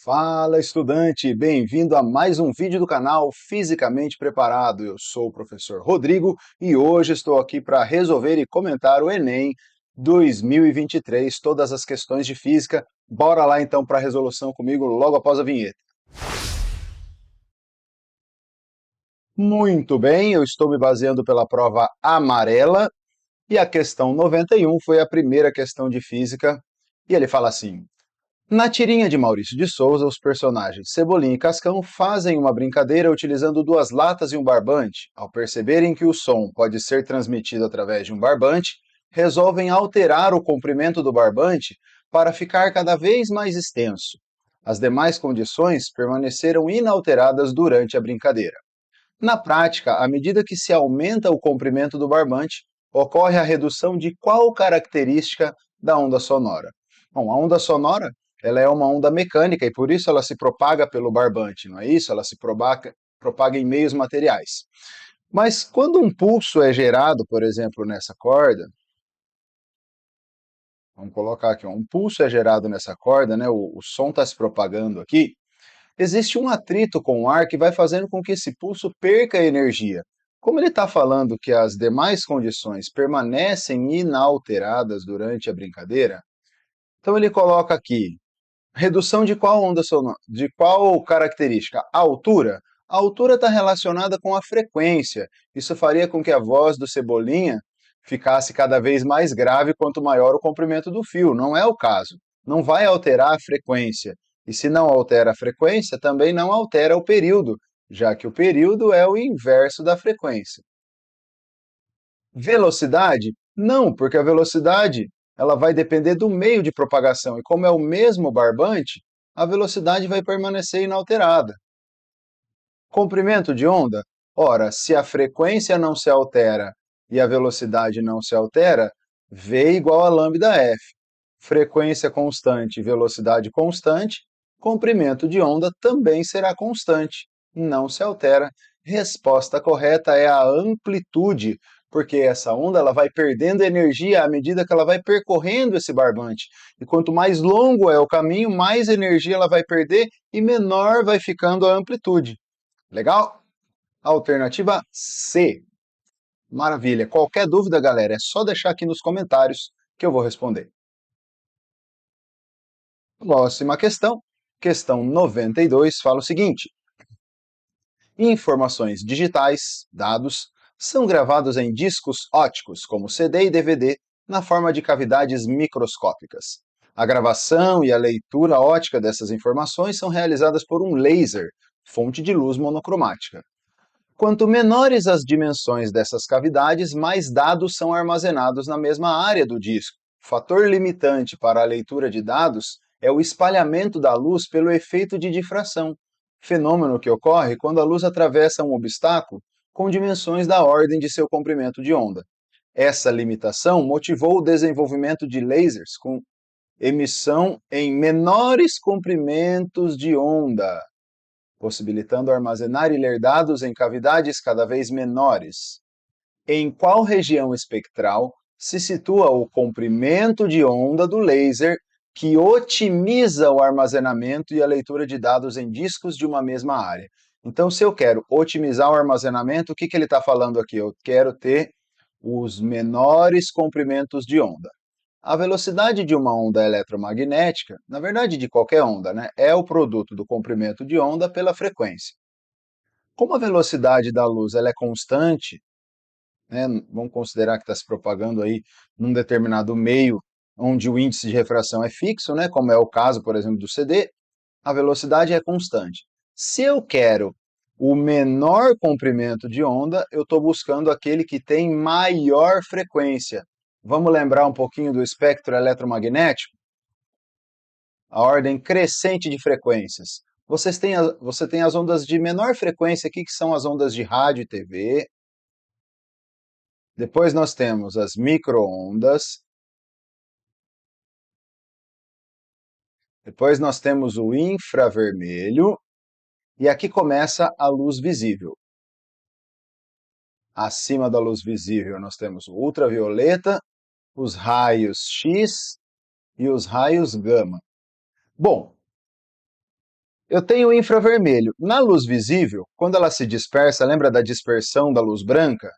Fala, estudante! Bem-vindo a mais um vídeo do canal Fisicamente Preparado. Eu sou o professor Rodrigo e hoje estou aqui para resolver e comentar o Enem 2023, todas as questões de física. Bora lá então para a resolução comigo logo após a vinheta. Muito bem, eu estou me baseando pela prova amarela e a questão 91 foi a primeira questão de física e ele fala assim: na tirinha de Maurício de Souza, os personagens Cebolinha e Cascão fazem uma brincadeira utilizando duas latas e um barbante. Ao perceberem que o som pode ser transmitido através de um barbante, resolvem alterar o comprimento do barbante para ficar cada vez mais extenso. As demais condições permaneceram inalteradas durante a brincadeira. Na prática, à medida que se aumenta o comprimento do barbante, ocorre a redução de qual característica da onda sonora? Bom, a onda sonora ela é uma onda mecânica e por isso ela se propaga pelo barbante, não é isso? Ela se propaga em meios materiais. Mas quando um pulso é gerado, por exemplo, nessa corda, vamos colocar aqui, um pulso é gerado nessa corda, né? O som está se propagando aqui. Existe um atrito com o ar que vai fazendo com que esse pulso perca energia. Como ele está falando que as demais condições permanecem inalteradas durante a brincadeira, então ele coloca aqui, redução de qual onda sonora, de qual característica? A altura? A altura está relacionada com a frequência. Isso faria com que a voz do Cebolinha ficasse cada vez mais grave quanto maior o comprimento do fio. Não é o caso. Não vai alterar a frequência. E se não altera a frequência, também não altera o período, já que o período é o inverso da frequência. Velocidade? Não, porque a velocidade ela vai depender do meio de propagação, e como é o mesmo barbante, a velocidade vai permanecer inalterada. Comprimento de onda? Ora, se a frequência não se altera e a velocidade não se altera, V igual a lambda F. Frequência constante e velocidade constante, comprimento de onda também será constante, não se altera. Resposta correta é a amplitude, porque essa onda ela vai perdendo energia à medida que ela vai percorrendo esse barbante. E quanto mais longo é o caminho, mais energia ela vai perder e menor vai ficando a amplitude. Legal? Alternativa C. Maravilha. Qualquer dúvida, galera, é só deixar aqui nos comentários que eu vou responder. Próxima questão. Questão 92 fala o seguinte: informações digitais, dados, são gravados em discos óticos, como CD e DVD, na forma de cavidades microscópicas. A gravação e a leitura ótica dessas informações são realizadas por um laser, fonte de luz monocromática. Quanto menores as dimensões dessas cavidades, mais dados são armazenados na mesma área do disco. O fator limitante para a leitura de dados é o espalhamento da luz pelo efeito de difração, fenômeno que ocorre quando a luz atravessa um obstáculo com dimensões da ordem de seu comprimento de onda. Essa limitação motivou o desenvolvimento de lasers com emissão em menores comprimentos de onda, possibilitando armazenar e ler dados em cavidades cada vez menores. Em qual região espectral se situa o comprimento de onda do laser que otimiza o armazenamento e a leitura de dados em discos de uma mesma área? Então, se eu quero otimizar o armazenamento, o que ele está falando aqui? Eu quero ter os menores comprimentos de onda. A velocidade de uma onda eletromagnética, na verdade de qualquer onda, né, é o produto do comprimento de onda pela frequência. Como a velocidade da luz ela é constante, né, vamos considerar que está se propagando aí num determinado meio onde o índice de refração é fixo, né, como é o caso, por exemplo, do CD, a velocidade é constante. Se eu quero o menor comprimento de onda, eu estou buscando aquele que tem maior frequência. Vamos lembrar um pouquinho do espectro eletromagnético? A ordem crescente de frequências. Você tem as ondas de menor frequência aqui, que são as ondas de rádio e TV. Depois nós temos as micro-ondas. Depois nós temos o infravermelho. E aqui começa a luz visível. Acima da luz visível nós temos o ultravioleta, os raios X e os raios gama. Bom, Eu tenho o infravermelho. Na luz visível, quando ela se dispersa, lembra da dispersão da luz branca?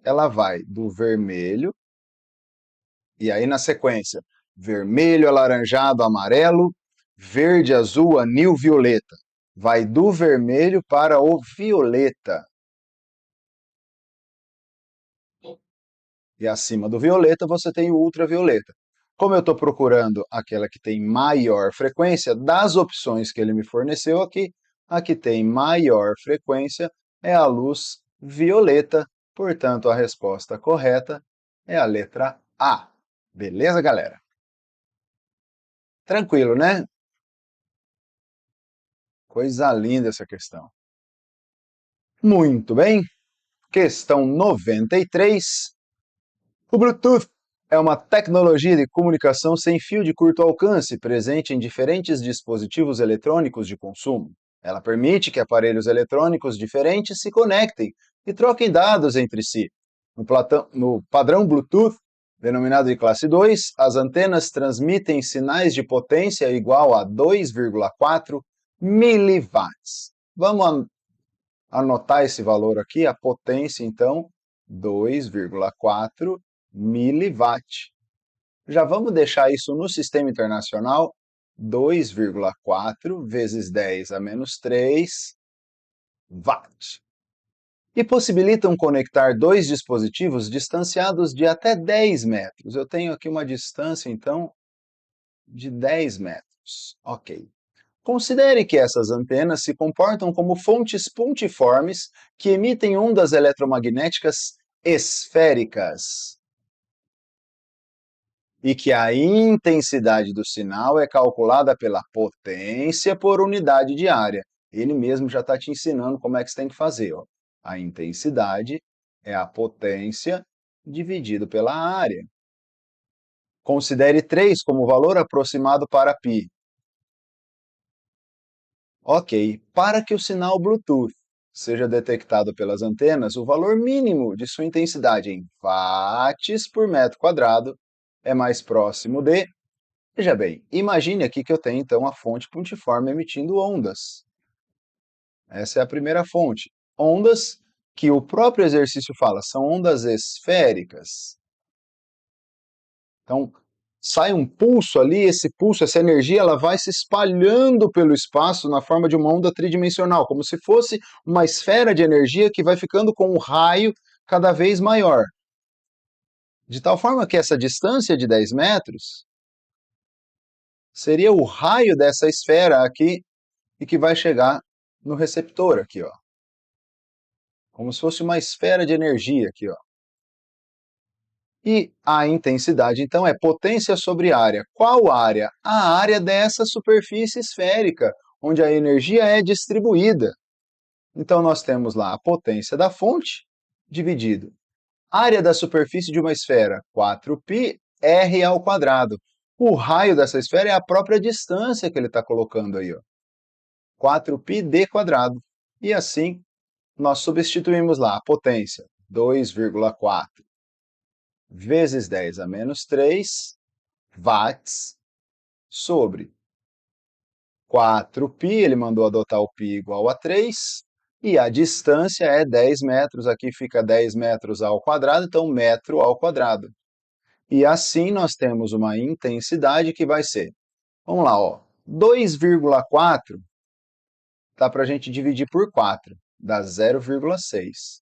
Ela vai do vermelho, e aí na sequência, vermelho, alaranjado, amarelo, verde, azul, anil, violeta. Vai do vermelho para o violeta. E acima do violeta você tem o ultravioleta. Como eu estou procurando aquela que tem maior frequência, das opções que ele me forneceu aqui, a que tem maior frequência é a luz violeta. Portanto, a resposta correta é a letra A. Beleza, galera? Tranquilo, né? Coisa linda essa questão. Muito bem. Questão 93. O Bluetooth é uma tecnologia de comunicação sem fio de curto alcance presente em diferentes dispositivos eletrônicos de consumo. Ela permite que aparelhos eletrônicos diferentes se conectem e troquem dados entre si. No padrão Bluetooth, denominado de classe 2, as antenas transmitem sinais de potência igual a 2,4 miliwatts. Vamos anotar esse valor aqui, a potência, então, 2,4 miliwatt. Já vamos deixar isso no sistema internacional, 2,4 vezes 10 a menos 3 watt. E possibilitam conectar dois dispositivos distanciados de até 10 metros. Eu tenho aqui uma distância, então, de 10 metros. Ok. Considere que essas antenas se comportam como fontes pontiformes que emitem ondas eletromagnéticas esféricas e que a intensidade do sinal é calculada pela potência por unidade de área. Ele mesmo já está te ensinando como é que você tem que fazer. Ó. A intensidade é a potência dividido pela área. Considere 3 como valor aproximado para π. Ok, para que o sinal Bluetooth seja detectado pelas antenas, o valor mínimo de sua intensidade em watts por metro quadrado é mais próximo de... Veja bem, imagine aqui que eu tenho então a fonte pontiforme emitindo ondas. Essa é a primeira fonte. Ondas que o próprio exercício fala, são ondas esféricas. Então, sai um pulso ali, esse pulso, essa energia, ela vai se espalhando pelo espaço na forma de uma onda tridimensional, como se fosse uma esfera de energia que vai ficando com um raio cada vez maior. De tal forma que essa distância de 10 metros seria o raio dessa esfera aqui e que vai chegar no receptor aqui, ó. Como se fosse uma esfera de energia aqui, ó. E a intensidade, então, é potência sobre área. Qual área? A área dessa superfície esférica, onde a energia é distribuída. Então, nós temos lá a potência da fonte, dividido área da superfície de uma esfera, 4π r ao quadrado. O raio dessa esfera é a própria distância que ele está colocando aí, ó. 4π d quadrado. E assim, nós substituímos lá a potência, 2,4 vezes 10 a menos 3 watts sobre 4π, ele mandou adotar o π igual a 3, e a distância é 10 metros, aqui fica 10 metros ao quadrado, então metro ao quadrado. E assim nós temos uma intensidade que vai ser, vamos lá, ó, 2,4 dá para a gente dividir por 4, dá 0,6.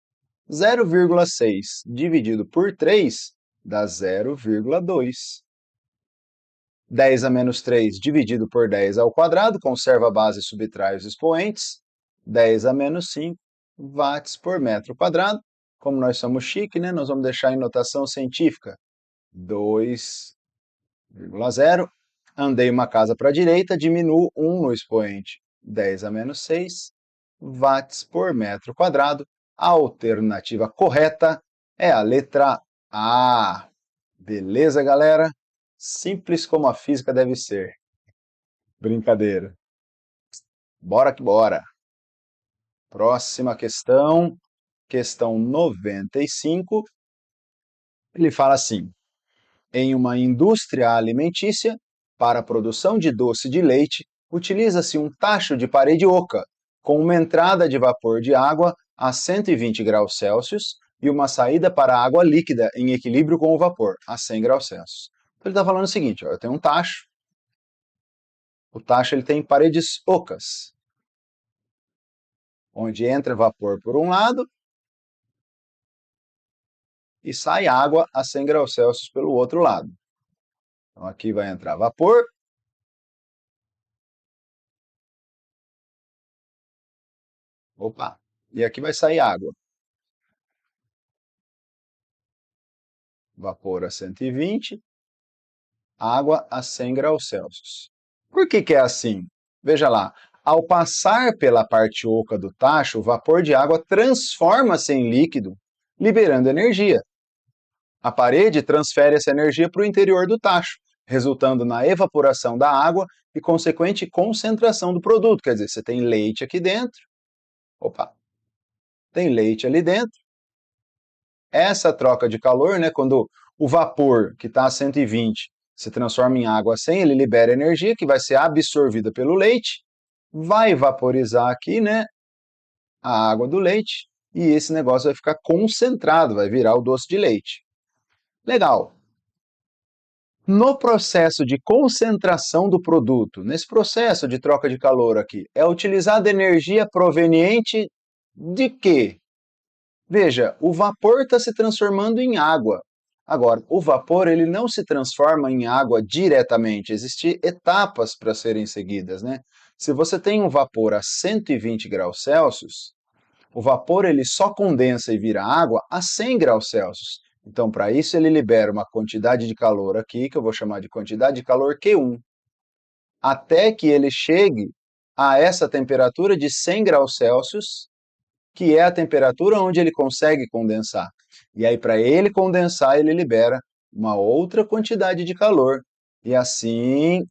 0,6 dividido por 3 dá 0,2. 10 a menos 3 dividido por 10 ao quadrado, conserva a base e subtrai os expoentes. 10 a menos 5 watts por metro quadrado. Como nós somos chique, né, nós vamos deixar em notação científica 2,0. Andei uma casa para a direita, diminuo 1 no expoente. 10 a menos 6 watts por metro quadrado. A alternativa correta é a letra A. Beleza, galera? Simples como a física deve ser. Brincadeira. Bora que bora. Próxima questão, questão 95. Ele fala assim: em uma indústria alimentícia, para a produção de doce de leite, utiliza-se um tacho de parede oca, com uma entrada de vapor de água a 120 graus Celsius e uma saída para a água líquida em equilíbrio com o vapor, a 100 graus Celsius. Então ele está falando o seguinte, ó, eu tenho um tacho, o tacho ele tem paredes ocas, onde entra vapor por um lado e sai água a 100 graus Celsius pelo outro lado. Então aqui vai entrar vapor, opa, e aqui vai sair água. Vapor a 120, água a 100 graus Celsius. Por que é assim? Veja lá, ao passar pela parte oca do tacho, o vapor de água transforma-se em líquido, liberando energia. A parede transfere essa energia para o interior do tacho, resultando na evaporação da água e consequente concentração do produto. Quer dizer, você tem leite aqui dentro, opa, tem leite ali dentro. Essa troca de calor, né, quando o vapor que está a 120 se transforma em água a 100, ele libera energia que vai ser absorvida pelo leite, vai vaporizar aqui, né, a água do leite e esse negócio vai ficar concentrado, vai virar o doce de leite. Legal. No processo de concentração do produto, nesse processo de troca de calor aqui, é utilizada energia proveniente de quê? Veja, o vapor está se transformando em água. Agora, o vapor ele não se transforma em água diretamente, existem etapas para serem seguidas, né? Se você tem um vapor a 120 graus Celsius, o vapor ele só condensa e vira água a 100 graus Celsius. Então, para isso, ele libera uma quantidade de calor aqui, que eu vou chamar de quantidade de calor Q1, até que ele chegue a essa temperatura de 100 graus Celsius, que é a temperatura onde ele consegue condensar. E aí, para ele condensar, ele libera uma outra quantidade de calor. E assim,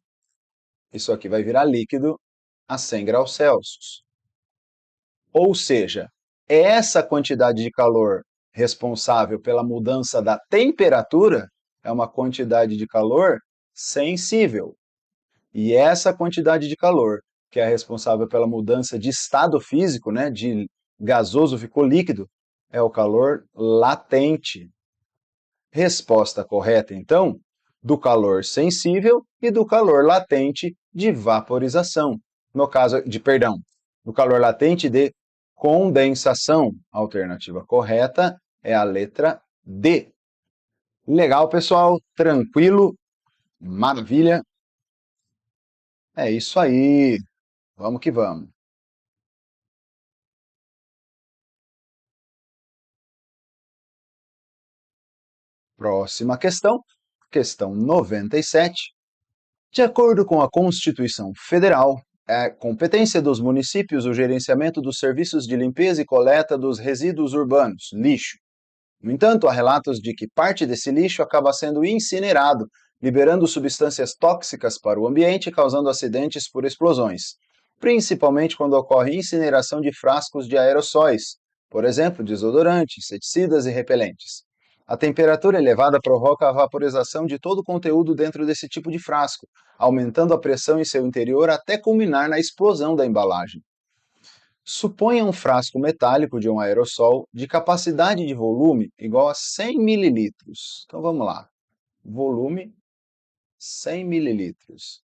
isso aqui vai virar líquido a 100 graus Celsius. Ou seja, essa quantidade de calor responsável pela mudança da temperatura é uma quantidade de calor sensível. E essa quantidade de calor, que é responsável pela mudança de estado físico, né, de gasoso ficou líquido, é o calor latente. Resposta correta, então, do calor sensível e do calor latente de vaporização. No caso de, perdão, do calor latente de condensação. A alternativa correta é a letra D. Legal, pessoal? Tranquilo? Maravilha? É isso aí. Vamos que vamos. Próxima questão, questão 97. De acordo com a Constituição Federal, é competência dos municípios o gerenciamento dos serviços de limpeza e coleta dos resíduos urbanos, lixo. No entanto, há relatos de que parte desse lixo acaba sendo incinerado, liberando substâncias tóxicas para o ambiente, causando acidentes por explosões, principalmente quando ocorre incineração de frascos de aerossóis, por exemplo, desodorantes, inseticidas e repelentes. A temperatura elevada provoca a vaporização de todo o conteúdo dentro desse tipo de frasco, aumentando a pressão em seu interior até culminar na explosão da embalagem. Suponha um frasco metálico de um aerossol de capacidade de volume igual a 100 mililitros. Então vamos lá. Volume 100 mililitros.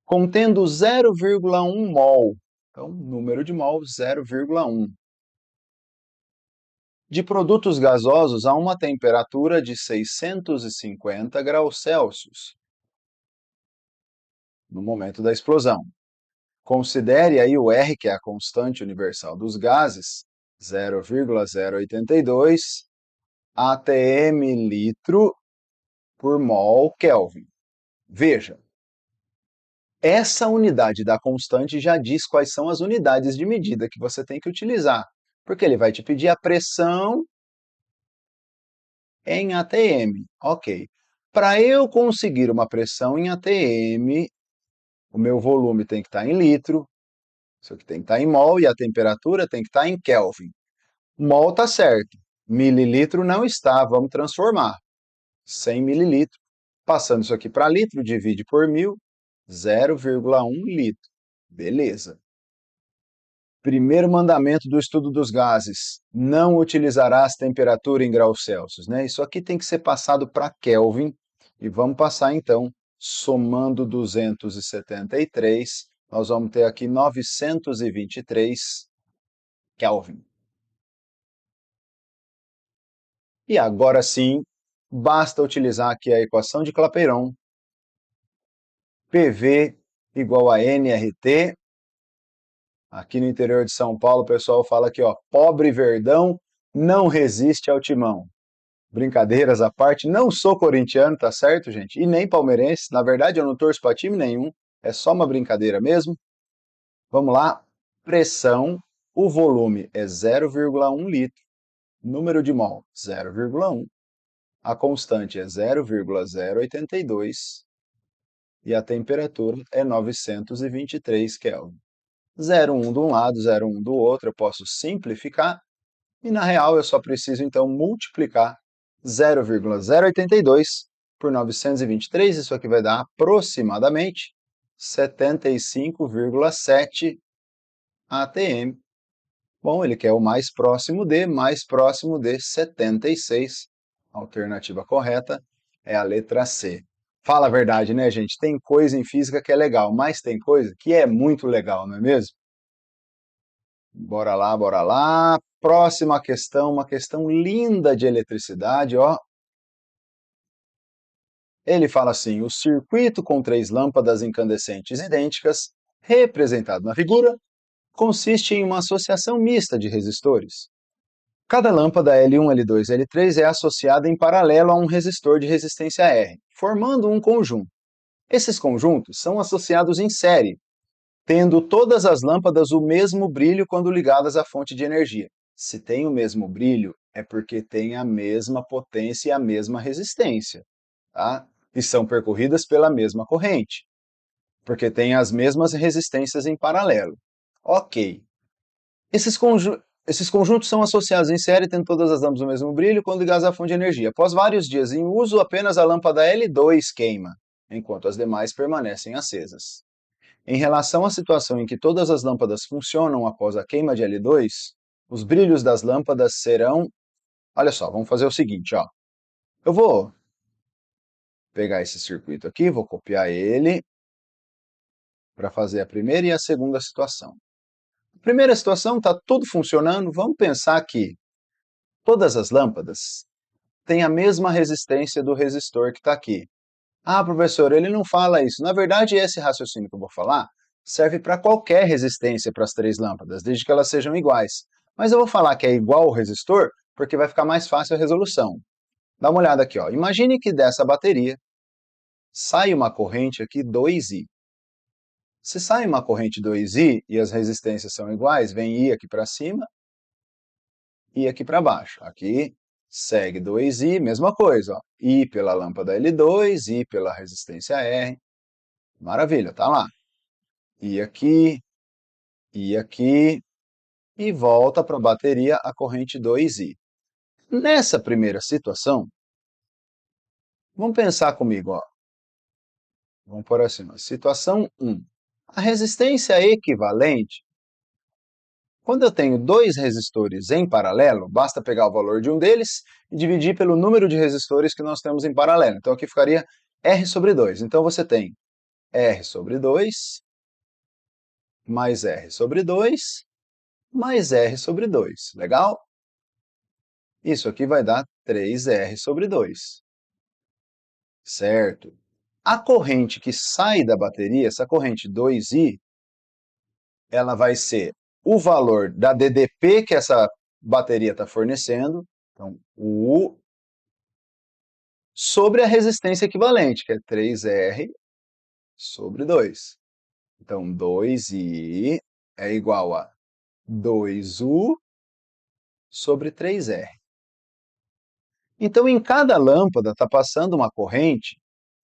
Contendo 0,1 mol. Então, número de mol 0,1. De produtos gasosos a uma temperatura de 650 graus Celsius no momento da explosão. Considere aí o R, que é a constante universal dos gases, 0,082 atm litro por mol Kelvin. Veja, essa unidade da constante já diz quais são as unidades de medida que você tem que utilizar, porque ele vai te pedir a pressão em atm. Ok. Para eu conseguir uma pressão em atm, o meu volume tem que estar em litro, isso aqui tem que estar em mol e a temperatura tem que estar em Kelvin. Mol está certo, mililitro não está, vamos transformar. 100 mililitros, passando isso aqui para litro, divide por 1000, 0,1 litro. Beleza. Primeiro mandamento do estudo dos gases, não utilizarás temperatura em graus Celsius, né? Isso aqui tem que ser passado para Kelvin, e vamos passar então, somando 273, nós vamos ter aqui 923 Kelvin. E agora sim, basta utilizar aqui a equação de Clapeyron, PV igual a nRT. Aqui no interior de São Paulo, o pessoal fala aqui, ó, pobre Verdão não resiste ao timão. Brincadeiras à parte, não sou corintiano, tá certo, gente? E nem palmeirense. Na verdade, eu não torço para time nenhum. É só uma brincadeira mesmo. Vamos lá. Pressão, o volume é 0,1 litro. Número de mol, 0,1. A constante é 0,082. E a temperatura é 923 Kelvin. 0,1 de um lado, 0,1 do outro, eu posso simplificar, e na real eu só preciso então multiplicar 0,082 por 923, isso aqui vai dar aproximadamente 75,7 atm. Bom, ele quer o mais próximo de 76. A alternativa correta é a letra C. Fala a verdade, né, gente? Tem coisa em física que é legal, mas tem coisa que é muito legal, não é mesmo? Bora lá, bora lá. Próxima questão, uma questão linda de eletricidade, ó. Ele fala assim: o circuito com 3 lâmpadas incandescentes idênticas, representado na figura, consiste em uma associação mista de resistores. Cada lâmpada L1, L2 e L3 é associada em paralelo a um resistor de resistência R, formando um conjunto. Esses conjuntos são associados em série, tendo todas as lâmpadas o mesmo brilho quando ligadas à fonte de energia. Se tem o mesmo brilho, é porque tem a mesma potência e a mesma resistência, tá? E são percorridas pela mesma corrente, porque tem as mesmas resistências em paralelo. Ok. Esses conjuntos são associados em série, tendo todas as lâmpadas o mesmo brilho quando ligadas à fonte de energia. Após vários dias em uso, apenas a lâmpada L2 queima, enquanto as demais permanecem acesas. Em relação à situação em que todas as lâmpadas funcionam após a queima de L2, os brilhos das lâmpadas serão... Olha só, vamos fazer o seguinte, ó. Eu vou pegar esse circuito aqui, vou copiar ele para fazer a primeira e a segunda situação. A primeira situação está tudo funcionando, vamos pensar que todas as lâmpadas têm a mesma resistência do resistor que está aqui. Ah, professor, ele não fala isso. Na verdade, esse raciocínio que eu vou falar serve para qualquer resistência para as 3 lâmpadas, desde que elas sejam iguais. Mas eu vou falar que é igual o resistor, porque vai ficar mais fácil a resolução. Dá uma olhada aqui, ó. Imagine que dessa bateria sai uma corrente aqui 2I. Se sai uma corrente 2I e as resistências são iguais, vem I aqui para cima e aqui para baixo. Aqui segue 2I, mesma coisa, ó. I pela lâmpada L2, I pela resistência R. Maravilha, tá lá. I aqui, e volta para a bateria a corrente 2I. Nessa primeira situação, vamos pensar comigo, ó. Vamos por assim, ó. Situação 1. A resistência equivalente, quando eu tenho 2 resistores em paralelo, basta pegar o valor de um deles e dividir pelo número de resistores que nós temos em paralelo. Então aqui ficaria R sobre 2. Então você tem R sobre 2 mais R sobre 2 mais R sobre 2. Legal? Isso aqui vai dar 3R sobre 2. Certo? A corrente que sai da bateria, essa corrente 2I, ela vai ser o valor da DDP que essa bateria está fornecendo, então o U, sobre a resistência equivalente, que é 3R sobre 2. Então 2I é igual a 2U sobre 3R. Então em cada lâmpada está passando uma corrente,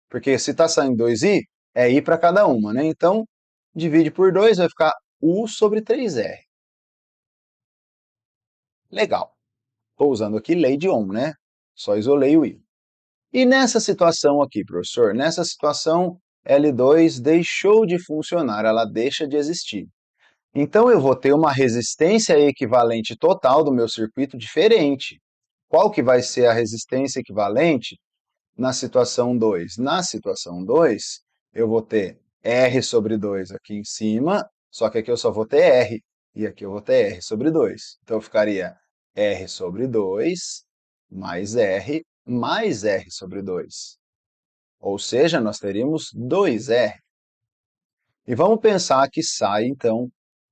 porque se está saindo 2I, é I para cada uma, né? Então divide por 2, vai ficar U sobre 3R. Legal. Estou usando aqui lei de Ohm, né? Só isolei o I. E nessa situação aqui, professor, nessa situação L2 deixou de funcionar, ela deixa de existir. Então, eu vou ter uma resistência equivalente total do meu circuito diferente. Qual que vai ser a resistência equivalente na situação 2? Na situação 2, eu vou ter R sobre 2 aqui em cima, só que aqui eu só vou ter R, e aqui eu vou ter R sobre 2. Então, ficaria R sobre 2 mais R sobre 2. Ou seja, nós teríamos 2R. E vamos pensar que sai, então,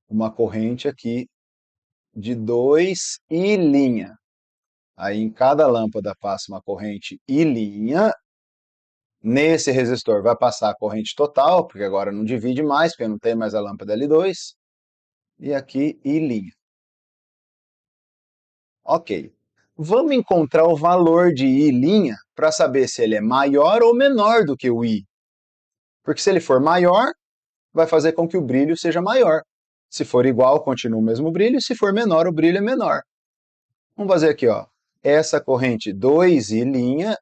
uma corrente aqui de 2I'. Aí em cada lâmpada passa uma corrente I'. Nesse resistor vai passar a corrente total, porque agora não divide mais, porque não tem mais a lâmpada L2. E aqui I'. Ok. Vamos encontrar o valor de I' para saber se ele é maior ou menor do que o I. Porque se ele for maior, vai fazer com que o brilho seja maior. Se for igual, continua o mesmo brilho. Se for menor, o brilho é menor. Vamos fazer aqui, ó. Essa corrente 2I',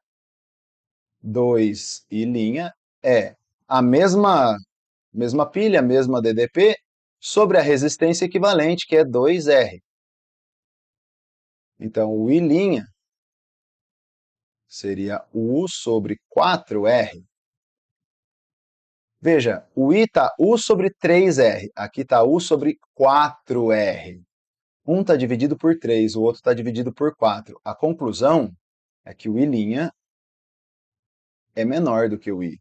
2I' é a mesma pilha, mesma DDP, sobre a resistência equivalente, que é 2R. Então, o I' seria U sobre 4R. Veja, o I está U sobre 3R, aqui está U sobre 4R. Um está dividido por 3, o outro está dividido por 4. A conclusão é que o I' é menor do que o I.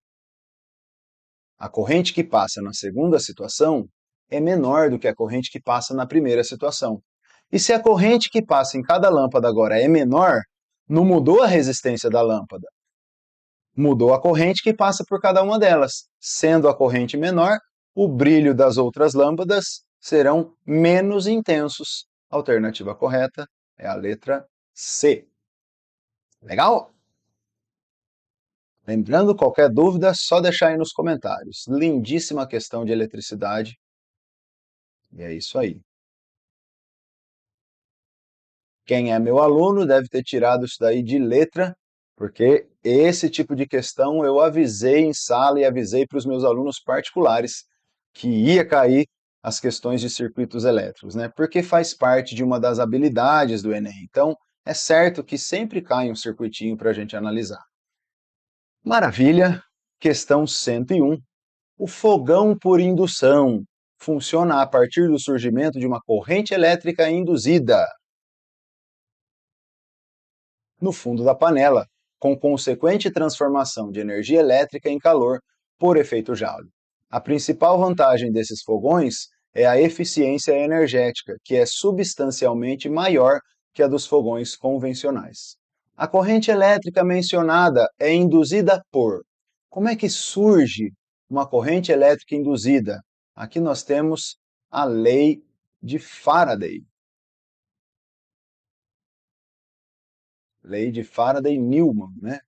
A corrente que passa na segunda situação é menor do que a corrente que passa na primeira situação. E se a corrente que passa em cada lâmpada agora é menor, não mudou a resistência da lâmpada. Mudou a corrente que passa por cada uma delas. Sendo a corrente menor, o brilho das outras lâmpadas serão menos intensos. A alternativa correta é a letra C. Legal? Lembrando, qualquer dúvida, só deixar aí nos comentários. Lindíssima questão de eletricidade. E é isso aí. Quem é meu aluno deve ter tirado isso daí de letra, porque esse tipo de questão eu avisei em sala e avisei para os meus alunos particulares que ia cair as questões de circuitos elétricos, né? Porque faz parte de uma das habilidades do Enem. Então, é certo que sempre cai um circuitinho para a gente analisar. Maravilha! Questão 101. O fogão por indução funciona a partir do surgimento de uma corrente elétrica induzida no fundo da panela, com consequente transformação de energia elétrica em calor por efeito Joule. A principal vantagem desses fogões é a eficiência energética, que é substancialmente maior que a dos fogões convencionais. A corrente elétrica mencionada é induzida por... Como é que surge uma corrente elétrica induzida? Aqui nós temos a lei de Faraday. Lei de Faraday-Newman, né?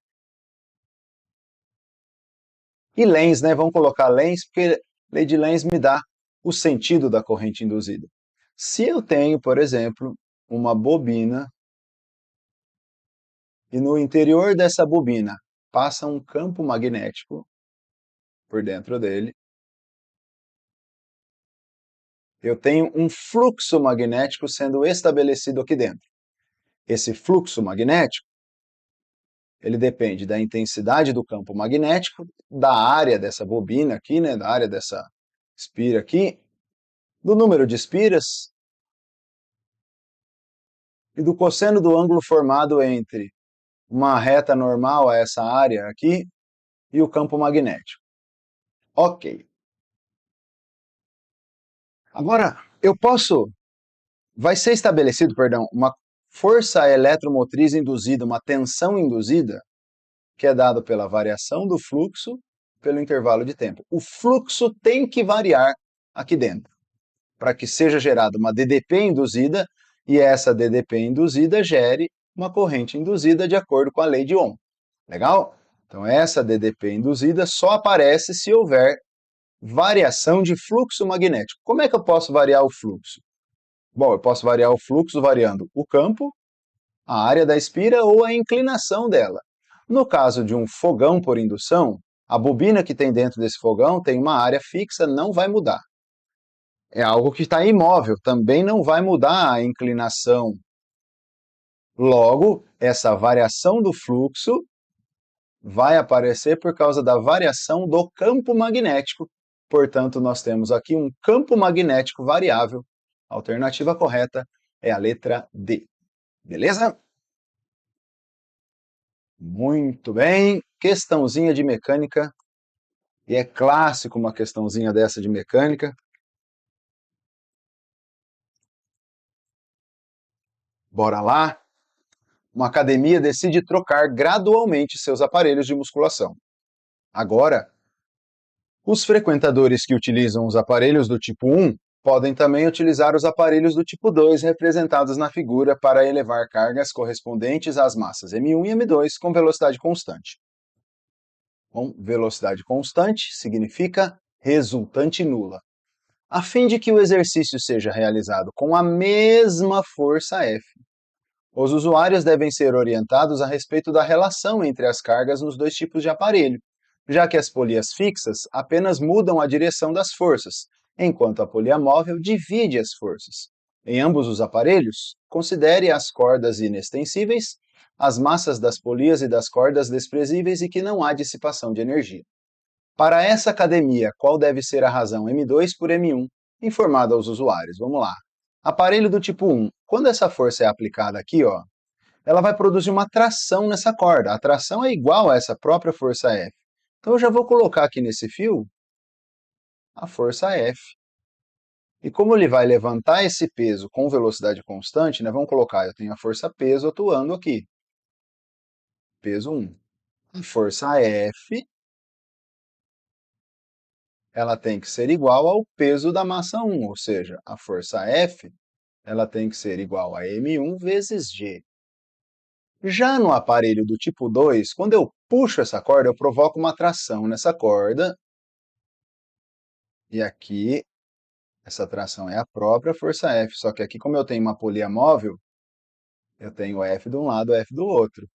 E Lenz, né? Vamos colocar Lenz, porque lei de Lenz me dá o sentido da corrente induzida. Se eu tenho, por exemplo, uma bobina e no interior dessa bobina passa um campo magnético por dentro dele, eu tenho um fluxo magnético sendo estabelecido aqui dentro. Esse fluxo magnético, ele depende da intensidade do campo magnético, da área dessa bobina aqui, né, da área dessa espira aqui, do número de espiras e do cosseno do ângulo formado entre uma reta normal a essa área aqui e o campo magnético. Ok. Agora, vai ser estabelecido, perdão, uma força eletromotriz induzida, uma tensão induzida, que é dado pela variação do fluxo pelo intervalo de tempo. O fluxo tem que variar aqui dentro, para que seja gerada uma DDP induzida, e essa DDP induzida gere uma corrente induzida de acordo com a lei de Ohm. Legal? Então, essa DDP induzida só aparece se houver variação de fluxo magnético. Como é que eu posso variar o fluxo? Bom, eu posso variar o fluxo variando o campo, a área da espira ou a inclinação dela. No caso de um fogão por indução, A bobina que tem dentro desse fogão tem uma área fixa, não vai mudar. É algo que está imóvel, também não vai mudar a inclinação. Logo, essa variação do fluxo vai aparecer por causa da variação do campo magnético. Portanto, nós temos aqui um campo magnético variável. A alternativa correta é a letra D. Beleza? Muito bem. Questãozinha de mecânica. E é clássico uma questãozinha dessa de mecânica. Bora lá? Uma academia decide trocar gradualmente seus aparelhos de musculação. Agora, os frequentadores que utilizam os aparelhos do tipo 1 podem também utilizar os aparelhos do tipo 2 representados na figura para elevar cargas correspondentes às massas M1 e M2 com velocidade constante. Bom, velocidade constante significa resultante nula. A fim de que o exercício seja realizado com a mesma força F, os usuários devem ser orientados a respeito da relação entre as cargas nos dois tipos de aparelho, já que as polias fixas apenas mudam a direção das forças, enquanto a polia móvel divide as forças. Em ambos os aparelhos, considere as cordas inextensíveis, as massas das polias e das cordas desprezíveis e que não há dissipação de energia. Para essa academia, qual deve ser a razão M2 por M1 informada aos usuários? Vamos lá. Aparelho do tipo 1, quando essa força é aplicada aqui, ó, ela vai produzir uma tração nessa corda. A tração é igual a essa própria força F. Então eu já vou colocar aqui nesse fio a força F. E como ele vai levantar esse peso com velocidade constante, né, vamos colocar, eu tenho a força peso atuando aqui. Peso 1. A força F, ela tem que ser igual ao peso da massa 1, ou seja, a força F, ela tem que ser igual a M1 vezes G. Já no aparelho do tipo 2, quando eu puxo essa corda, eu provoco uma tração nessa corda. E aqui, essa tração é a própria força F. Só que aqui, como eu tenho uma polia móvel, eu tenho F de um lado, F do outro.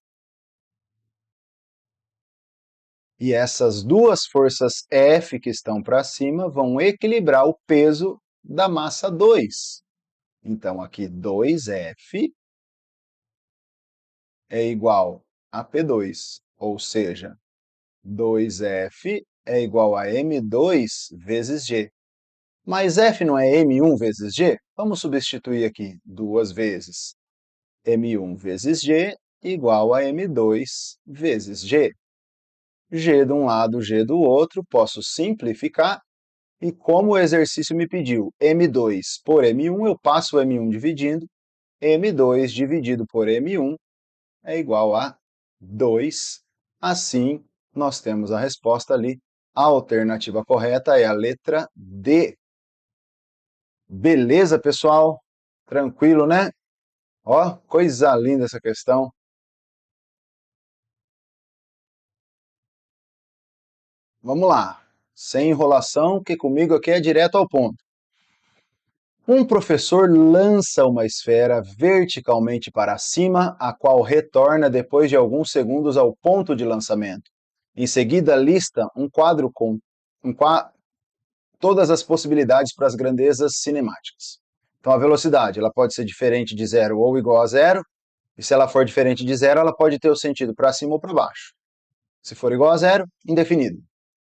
E essas duas forças F que estão para cima vão equilibrar o peso da massa 2. Então, aqui 2F é igual a P2, ou seja, 2F é igual a M2 vezes G. Mas F não é M1 vezes G? Vamos substituir aqui duas vezes. M1 vezes G igual a M2 vezes G. G de um lado, G do outro, posso simplificar. E como o exercício me pediu M2 por M1, eu passo o M1 dividindo. M2 dividido por M1 é igual a 2. Assim, nós temos a resposta ali. A alternativa correta é a letra D. Beleza, pessoal? Tranquilo, né? Ó, coisa linda essa questão. Vamos lá. Sem enrolação, que comigo aqui é direto ao ponto. Um professor lança uma esfera verticalmente para cima, a qual retorna depois de alguns segundos ao ponto de lançamento. Em seguida, lista um quadro com todas as possibilidades para as grandezas cinemáticas. Então, a velocidade ela pode ser diferente de zero ou igual a zero, e se ela for diferente de zero, ela pode ter o sentido para cima ou para baixo. Se for igual a zero, indefinido.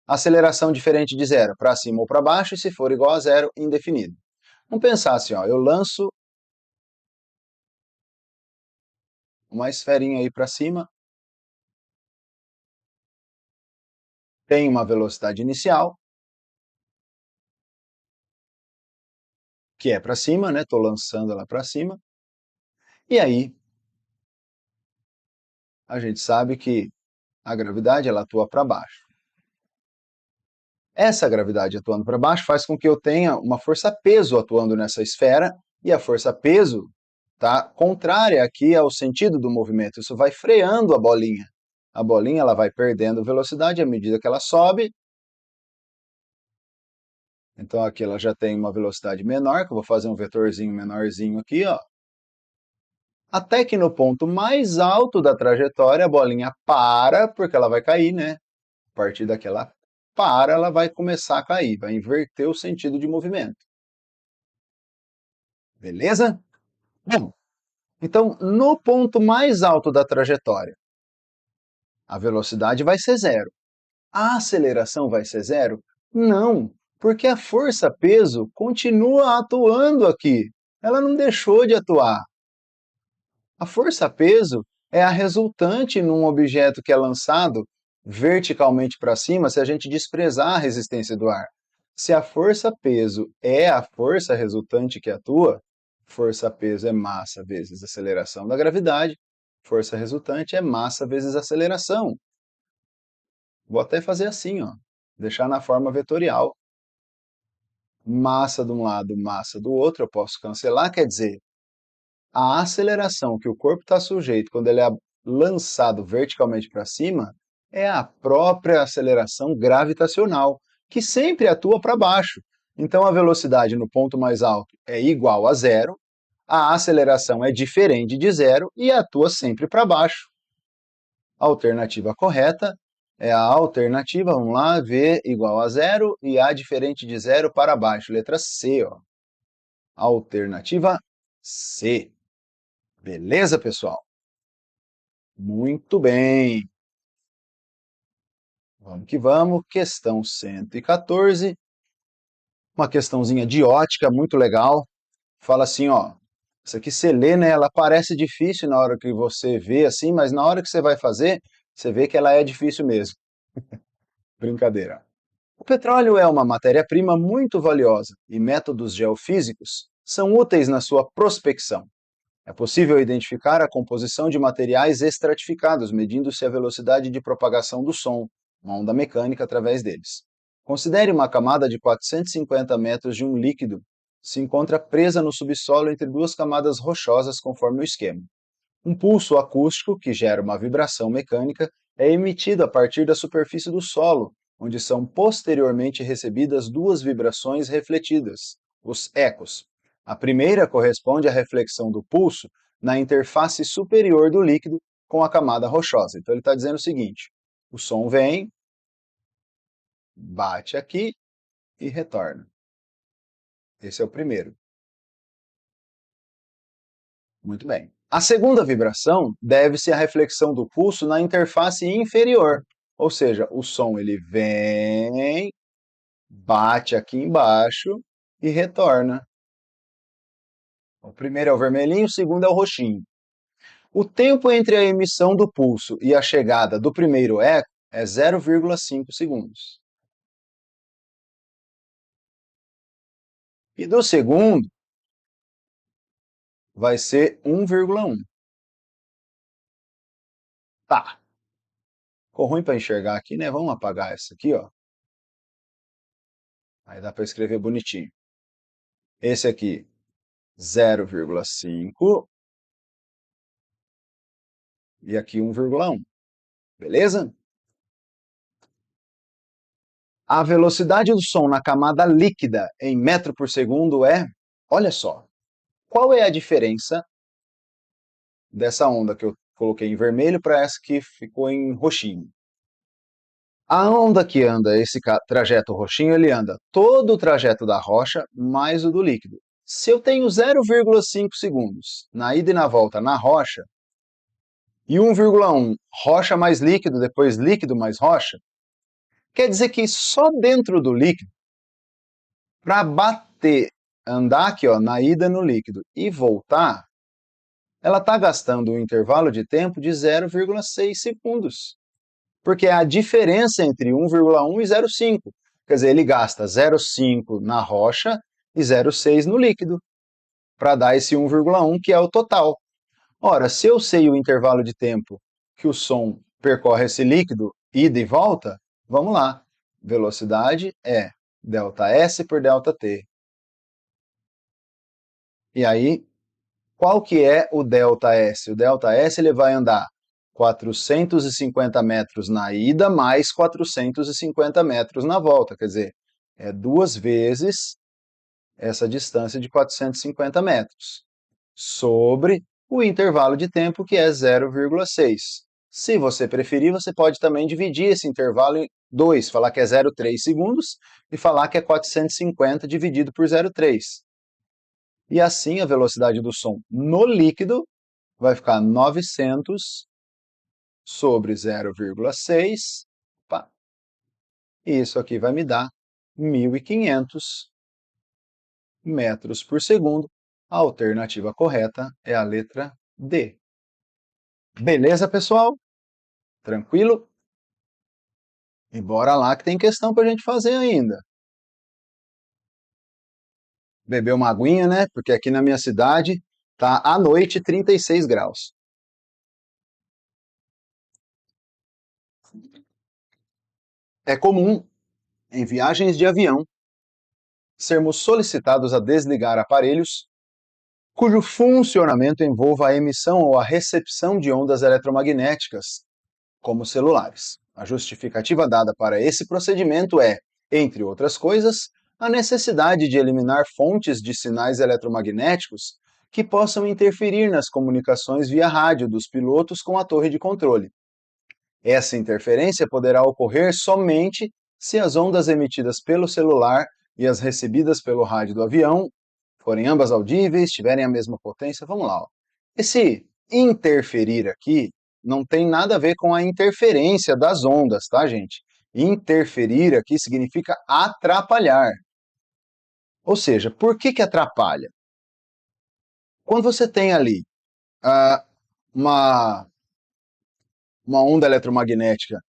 Aceleração diferente de zero, para cima ou para baixo, e se for igual a zero, indefinido. Vamos pensar assim, ó, eu lanço uma esferinha aí para cima, tem uma velocidade inicial, que é para cima, né? Estou lançando ela para cima. E aí, a gente sabe que a gravidade ela atua para baixo. Essa gravidade atuando para baixo faz com que eu tenha uma força-peso atuando nessa esfera, e a força-peso está contrária aqui ao sentido do movimento. Isso vai freando a bolinha. A bolinha ela vai perdendo velocidade à medida que ela sobe. Então aqui ela já tem uma velocidade menor, que eu vou fazer um vetorzinho menorzinho aqui, ó. Até que no ponto mais alto da trajetória a bolinha para, porque ela vai cair, né? A partir daqui ela para, ela vai começar a cair, vai inverter o sentido de movimento. Beleza? Bom, então, no ponto mais alto da trajetória, a velocidade vai ser zero. A aceleração vai ser zero? Não, porque a força-peso continua atuando aqui. Ela não deixou de atuar. A força-peso é a resultante num objeto que é lançado verticalmente para cima se a gente desprezar a resistência do ar. Se a força-peso é a força resultante que atua, força-peso é massa vezes aceleração da gravidade, força resultante é massa vezes aceleração. Vou até fazer assim, ó, deixar na forma vetorial. Massa de um lado, massa do outro, eu posso cancelar, quer dizer, a aceleração que o corpo está sujeito quando ele é lançado verticalmente para cima é a própria aceleração gravitacional, que sempre atua para baixo. Então a velocidade no ponto mais alto é igual a zero, a aceleração é diferente de zero e atua sempre para baixo. A alternativa correta é a alternativa, vamos lá, V igual a zero e A diferente de zero para baixo, letra C, ó. Alternativa C. Beleza, pessoal? Muito bem. Vamos que vamos. Questão 114. Uma questãozinha de ótica, muito legal. Fala assim, ó. Isso aqui você lê, né? Ela parece difícil na hora que você vê assim, mas na hora que você vai fazer, você vê que ela é difícil mesmo. Brincadeira. O petróleo é uma matéria-prima muito valiosa e métodos geofísicos são úteis na sua prospecção. É possível identificar a composição de materiais estratificados, medindo-se a velocidade de propagação do som, uma onda mecânica através deles. Considere uma camada de 450 metros de um líquido se encontra presa no subsolo entre duas camadas rochosas conforme o esquema. Um pulso acústico, que gera uma vibração mecânica, é emitido a partir da superfície do solo, onde são posteriormente recebidas duas vibrações refletidas, os ecos. A primeira corresponde à reflexão do pulso na interface superior do líquido com a camada rochosa. Então ele está dizendo o seguinte: o som vem, bate aqui e retorna. Esse é o primeiro. Muito bem. A segunda vibração deve-se à reflexão do pulso na interface inferior, ou seja, o som ele vem, bate aqui embaixo e retorna. O primeiro é o vermelhinho, o segundo é o roxinho. O tempo entre a emissão do pulso e a chegada do primeiro eco é 0,5 segundos. E do segundo vai ser 1,1. Tá. Ficou ruim para enxergar aqui, né? Vamos apagar essa aqui, ó. Aí dá para escrever bonitinho. Esse aqui, 0,5 e aqui 1,1. Beleza? A velocidade do som na camada líquida em metro por segundo é, olha só, qual é a diferença dessa onda que eu coloquei em vermelho para essa que ficou em roxinho? A onda que anda esse trajeto roxinho, ele anda todo o trajeto da rocha mais o do líquido. Se eu tenho 0,5 segundos na ida e na volta na rocha, e 1,1 rocha mais líquido, depois líquido mais rocha, quer dizer que só dentro do líquido, para bater, andar aqui ó, na ida no líquido e voltar, ela está gastando um intervalo de tempo de 0,6 segundos. Porque é a diferença entre 1,1 e 0,5. Quer dizer, ele gasta 0,5 na rocha e 0,6 no líquido, para dar esse 1,1 que é o total. Ora, se eu sei o intervalo de tempo que o som percorre esse líquido, ida e volta, vamos lá. Velocidade é ΔS por ΔT. E aí, qual que é o ΔS? O ΔS ele vai andar 450 metros na ida mais 450 metros na volta. Quer dizer, é duas vezes essa distância de 450 metros sobre o intervalo de tempo que é 0,6. Se você preferir, você pode também dividir esse intervalo em 2, falar que é 0,3 segundos e falar que é 450 dividido por 0,3. E assim a velocidade do som no líquido vai ficar 900 sobre 0,6. E isso aqui vai me dar 1.500 metros por segundo. A alternativa correta é a letra D. Beleza, pessoal? Tranquilo? E bora lá que tem questão para a gente fazer ainda. Beber uma aguinha, né? Porque aqui na minha cidade tá à noite 36 graus. É comum, em viagens de avião, sermos solicitados a desligar aparelhos cujo funcionamento envolva a emissão ou a recepção de ondas eletromagnéticas, como celulares. A justificativa dada para esse procedimento é, entre outras coisas, a necessidade de eliminar fontes de sinais eletromagnéticos que possam interferir nas comunicações via rádio dos pilotos com a torre de controle. Essa interferência poderá ocorrer somente se as ondas emitidas pelo celular e as recebidas pelo rádio do avião forem ambas audíveis, tiverem a mesma potência. Vamos lá. Esse interferir aqui não tem nada a ver com a interferência das ondas, tá, gente? Interferir aqui significa atrapalhar. Ou seja, por que atrapalha? Quando você tem ali ah, uma, uma onda eletromagnética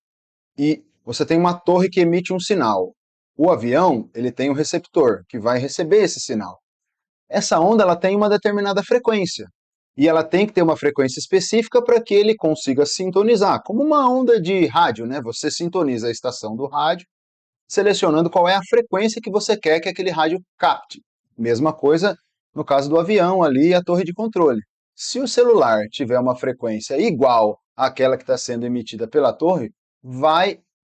e você tem uma torre que emite um sinal, o avião ele tem um receptor que vai receber esse sinal. Essa onda ela tem uma determinada frequência e ela tem que ter uma frequência específica para que ele consiga sintonizar, como uma onda de rádio, né? Você sintoniza a estação do rádio, selecionando qual é a frequência que você quer que aquele rádio capte. Mesma coisa no caso do avião ali, a torre de controle. Se o celular tiver uma frequência igual àquela que está sendo emitida pela torre,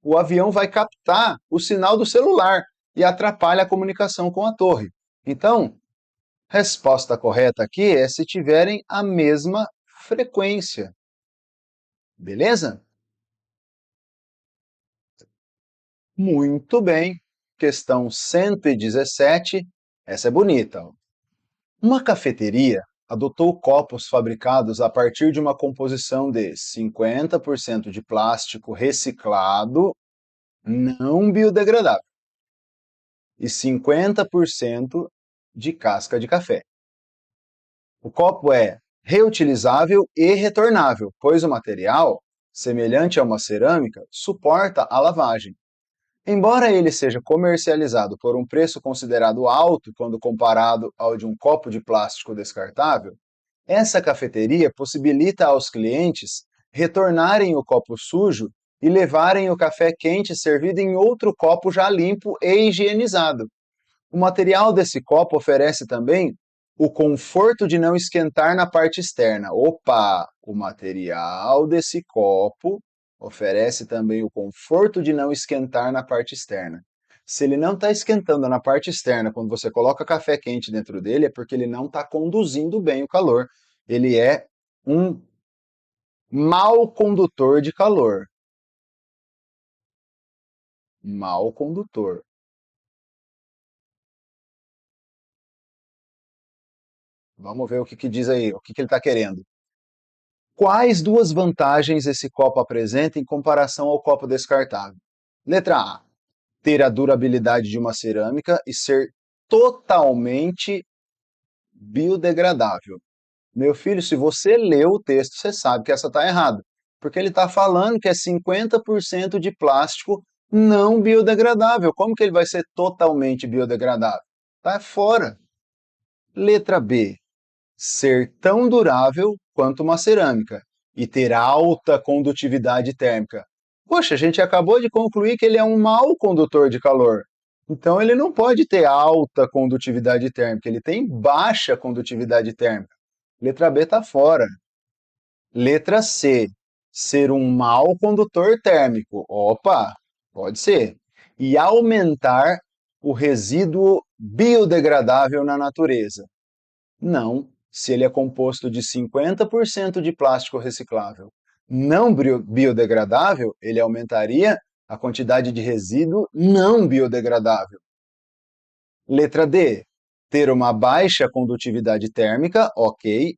o avião vai captar o sinal do celular e atrapalha a comunicação com a torre. Então, resposta correta aqui é se tiverem a mesma frequência. Beleza? Muito bem. Questão 117. Essa é bonita. Uma cafeteria adotou copos fabricados a partir de uma composição de 50% de plástico reciclado, não biodegradável, e 50% de casca de café. O copo é reutilizável e retornável, pois o material, semelhante a uma cerâmica, suporta a lavagem. Embora ele seja comercializado por um preço considerado alto quando comparado ao de um copo de plástico descartável, essa cafeteria possibilita aos clientes retornarem o copo sujo e levarem o café quente servido em outro copo já limpo e higienizado. O material desse copo oferece também o conforto de não esquentar na parte externa. Opa! O material desse copo oferece também o conforto de não esquentar na parte externa. Se ele não está esquentando na parte externa quando você coloca café quente dentro dele, é porque ele não está conduzindo bem o calor. Ele é um mau condutor de calor. Mau condutor. Vamos ver o que diz aí, o que ele está querendo. Quais duas vantagens esse copo apresenta em comparação ao copo descartável? Letra A. Ter a durabilidade de uma cerâmica e ser totalmente biodegradável. Meu filho, se você leu o texto, você sabe que essa está errada. Porque ele está falando que é 50% de plástico não biodegradável. Como que ele vai ser totalmente biodegradável? Está fora. Letra B. Ser tão durável quanto uma cerâmica e ter alta condutividade térmica. Poxa, a gente acabou de concluir que ele é um mau condutor de calor. Então ele não pode ter alta condutividade térmica, ele tem baixa condutividade térmica. Letra B está fora. Letra C. Ser um mau condutor térmico. Opa, pode ser. E aumentar o resíduo biodegradável na natureza. Não, se ele é composto de 50% de plástico reciclável, não biodegradável, ele aumentaria a quantidade de resíduo não biodegradável. Letra D, ter uma baixa condutividade térmica, ok,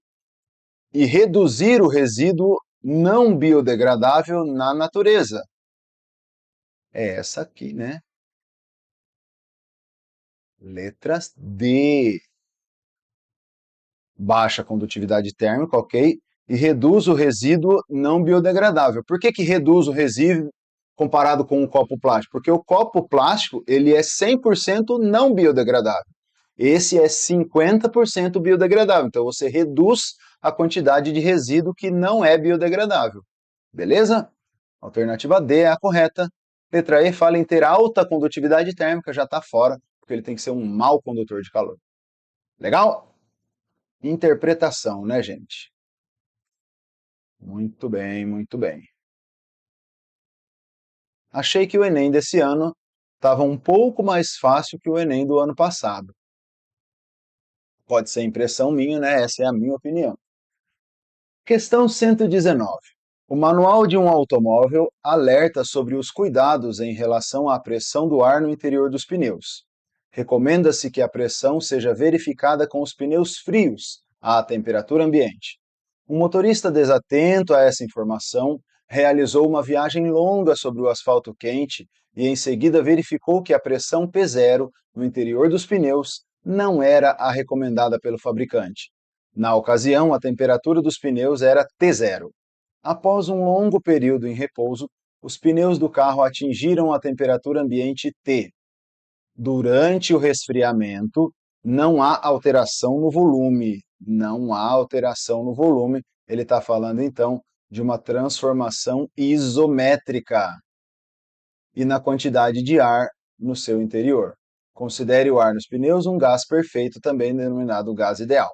e reduzir o resíduo não biodegradável na natureza. É essa aqui, né? Letra D. Baixa condutividade térmica, ok, e reduz o resíduo não biodegradável. Por que reduz o resíduo comparado com o copo plástico? Porque o copo plástico ele é 100% não biodegradável. Esse é 50% biodegradável. Então você reduz a quantidade de resíduo que não é biodegradável. Beleza? Alternativa D é a correta. Letra E fala em ter alta condutividade térmica, já está fora, porque ele tem que ser um mau condutor de calor. Legal? Interpretação, né, gente? Muito bem, muito bem. Achei que o Enem desse ano estava um pouco mais fácil que o Enem do ano passado. Pode ser impressão minha, né? Essa é a minha opinião. Questão 119. O manual de um automóvel alerta sobre os cuidados em relação à pressão do ar no interior dos pneus. Recomenda-se que a pressão seja verificada com os pneus frios, à temperatura ambiente. Um motorista desatento a essa informação realizou uma viagem longa sobre o asfalto quente e em seguida verificou que a pressão P0 no interior dos pneus não era a recomendada pelo fabricante. Na ocasião, a temperatura dos pneus era T0. Após um longo período em repouso, os pneus do carro atingiram a temperatura ambiente T. Durante o resfriamento, não há alteração no volume. Não há alteração no volume. Ele está falando, então, de uma transformação isométrica e na quantidade de ar no seu interior. Considere o ar nos pneus um gás perfeito, também denominado gás ideal.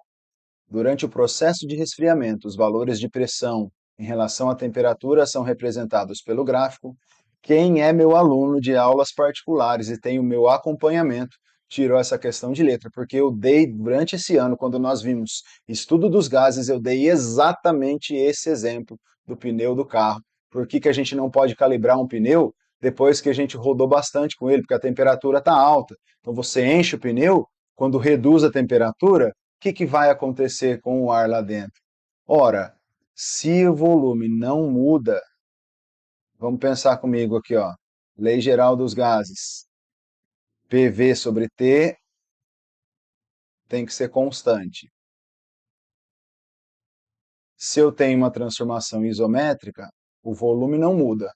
Durante o processo de resfriamento, os valores de pressão em relação à temperatura são representados pelo gráfico. Quem é meu aluno de aulas particulares e tem o meu acompanhamento, tirou essa questão de letra, porque eu dei, durante esse ano, quando nós vimos estudo dos gases, eu dei exatamente esse exemplo do pneu do carro. Por que a gente não pode calibrar um pneu depois que a gente rodou bastante com ele, porque a temperatura está alta. Então você enche o pneu, quando reduz a temperatura, o que vai acontecer com o ar lá dentro? Ora, se o volume não muda, vamos pensar comigo aqui, ó. Lei geral dos gases. PV sobre T tem que ser constante. Se eu tenho uma transformação isométrica, o volume não muda.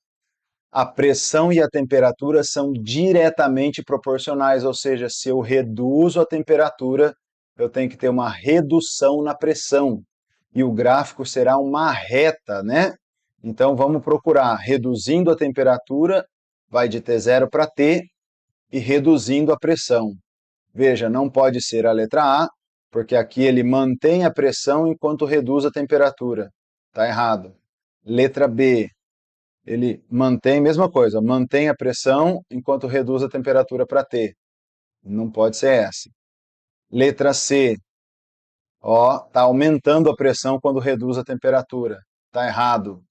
A pressão e a temperatura são diretamente proporcionais, ou seja, se eu reduzo a temperatura, eu tenho que ter uma redução na pressão. E o gráfico será uma reta, né? Então vamos procurar reduzindo a temperatura, vai de T0 para T, e reduzindo a pressão. Veja, não pode ser a letra A, porque aqui ele mantém a pressão enquanto reduz a temperatura. Está errado. Letra B, ele mantém, mesma coisa, mantém a pressão enquanto reduz a temperatura para T. Não pode ser essa. Letra C, ó, está aumentando a pressão quando reduz a temperatura. Está errado.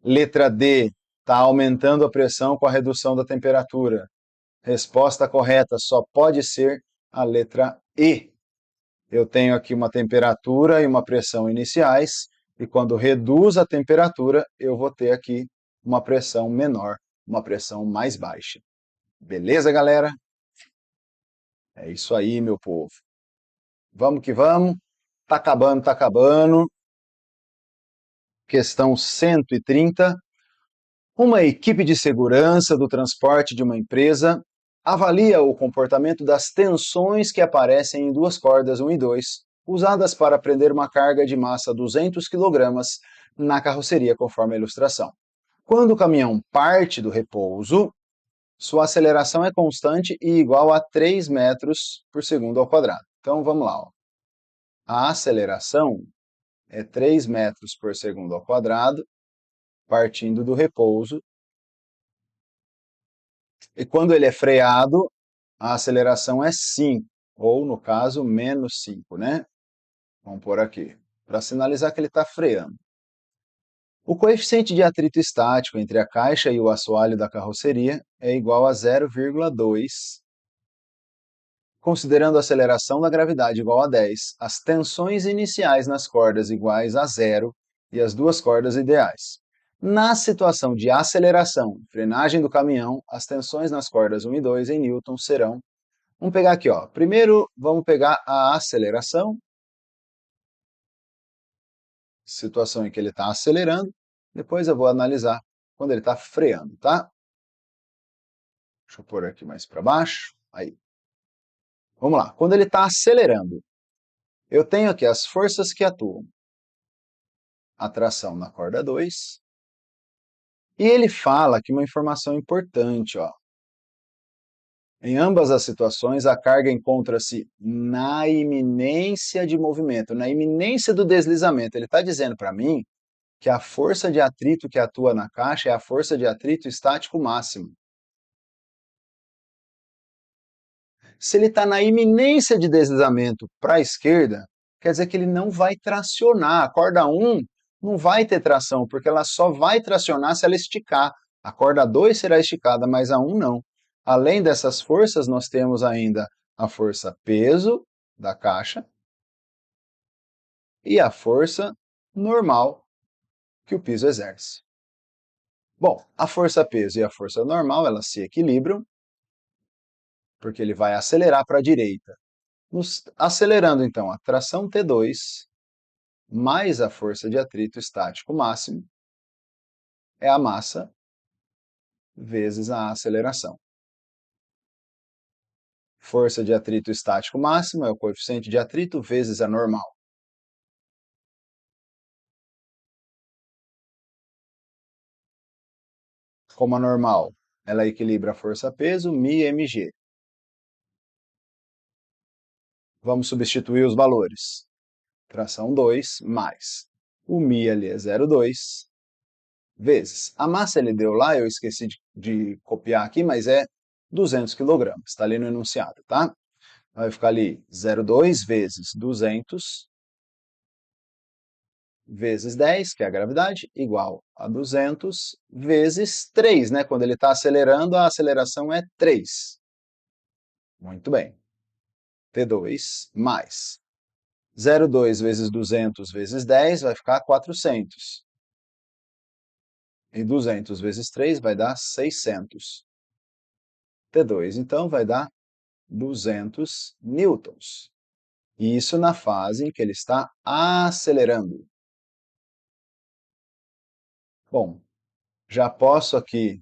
Letra D, está aumentando a pressão com a redução da temperatura. Resposta correta só pode ser a letra E. Eu tenho aqui uma temperatura e uma pressão iniciais, e quando reduz a temperatura, eu vou ter aqui uma pressão menor, uma pressão mais baixa. Beleza, galera? É isso aí, meu povo. Vamos que vamos. Tá acabando, tá acabando. Questão 130. Uma equipe de segurança do transporte de uma empresa avalia o comportamento das tensões que aparecem em duas cordas 1 e 2, usadas para prender uma carga de massa 200 kg na carroceria, conforme a ilustração. Quando o caminhão parte do repouso, sua aceleração é constante e igual a 3 metros por segundo ao quadrado. Então vamos lá. Ó. A aceleração é 3 metros por segundo ao quadrado, partindo do repouso. E quando ele é freado, a aceleração é 5, ou no caso, menos 5, né? Vamos pôr aqui, para sinalizar que ele está freando. O coeficiente de atrito estático entre a caixa e o assoalho da carroceria é igual a 0,2, considerando a aceleração da gravidade igual a 10, as tensões iniciais nas cordas iguais a 0 e as duas cordas ideais. Na situação de aceleração e frenagem do caminhão, as tensões nas cordas 1 e 2 em newton serão... Vamos pegar aqui, ó. Primeiro, vamos pegar a aceleração, situação em que ele está acelerando, depois eu vou analisar quando ele está freando, tá? Deixa eu pôr aqui mais para baixo, aí. Vamos lá, quando ele está acelerando, eu tenho aqui as forças que atuam. A tração na corda 2. E ele fala aqui uma informação importante, ó. Em ambas as situações, a carga encontra-se na iminência de movimento, na iminência do deslizamento. Ele está dizendo para mim que a força de atrito que atua na caixa é a força de atrito estático máximo. Se ele está na iminência de deslizamento para a esquerda, quer dizer que ele não vai tracionar. A corda 1 não vai ter tração, porque ela só vai tracionar se ela esticar. A corda 2 será esticada, mas a 1 não. Além dessas forças, nós temos ainda a força peso da caixa e a força normal que o piso exerce. Bom, a força peso e a força normal, elas se equilibram, porque ele vai acelerar para a direita. Acelerando, então, a tração T2 mais a força de atrito estático máximo é a massa vezes a aceleração. Força de atrito estático máximo é o coeficiente de atrito vezes a normal. Como a normal, ela equilibra a força-peso, μmg. Vamos substituir os valores. Tração 2 mais o μ ali é 0,2 vezes. A massa ele deu lá, eu esqueci de copiar aqui, mas é 200 kg, está ali no enunciado, tá? Vai ficar ali 0,2 vezes 200 vezes 10, que é a gravidade, igual a 200 vezes 3, né? Quando ele está acelerando, a aceleração é 3. Muito bem. T2 mais 0,2 vezes 200 vezes 10 vai ficar 400. E 200 vezes 3 vai dar 600. T2, então, vai dar 200 newtons. Isso na fase em que ele está acelerando. Bom, já posso aqui,